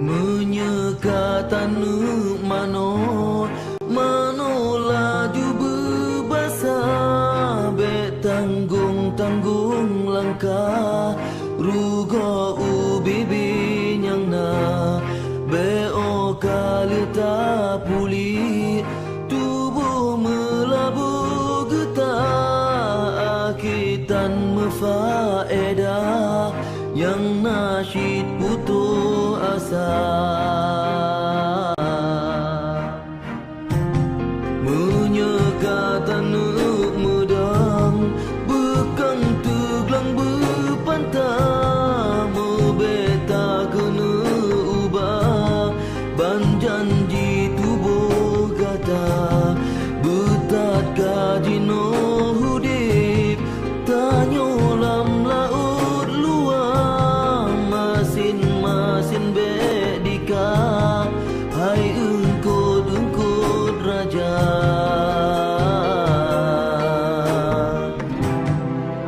Menyeka tanu mano laju berbasa, be tanggung langkah ruga ubibi nyang na, be o kali ta pulih tubuh melabuh getah, akitan mefaedah yang nasyid putus asa. Menyeka tanuk medang bekang teglang berpantang, membeta kena ubah ban janji tubuh kata, betat kaji no hudip tanyo lam laut luar, masin bedika hai engkut raja.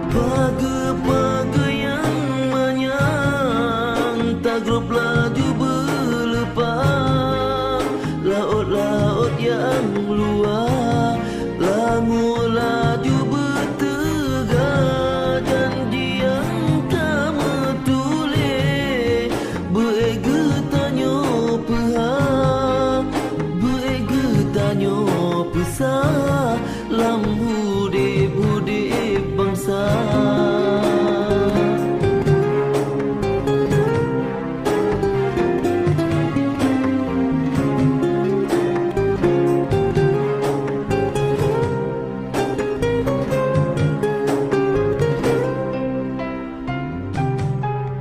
Pagi-pagi yang manyang tagrub laju berlepas, laut-laut yang luar langu laju bertegar, janji yang tak metulis beege tanyo pehak, beege tanyo pesah lam hudip bangsa.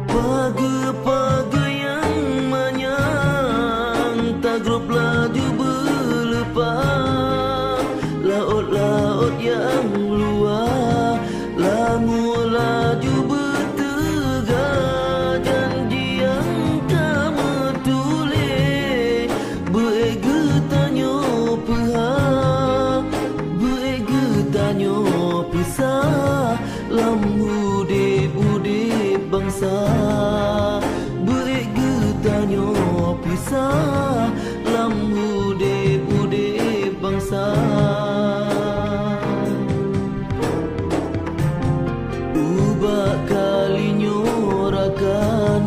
Pagi-pagi yang manyang tagrub laju berlepas, laut-laut yang luar langu laju bertegar, janji yang tak metulis beege tanyo pehak, beege tanyo pisah lam hudip bangsa, beege tanyo pisah lam hudip bangsa. Ubah kali nyorakan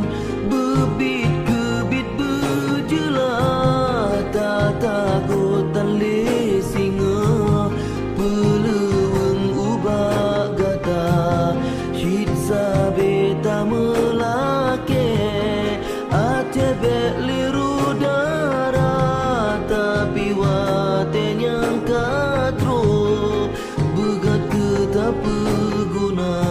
bebit kebit berjelah, tak takutan le singa peleweng ubah gata, syid sabeta melake ate bek liru darah, tapi waten yang katro begat ke tak berguna.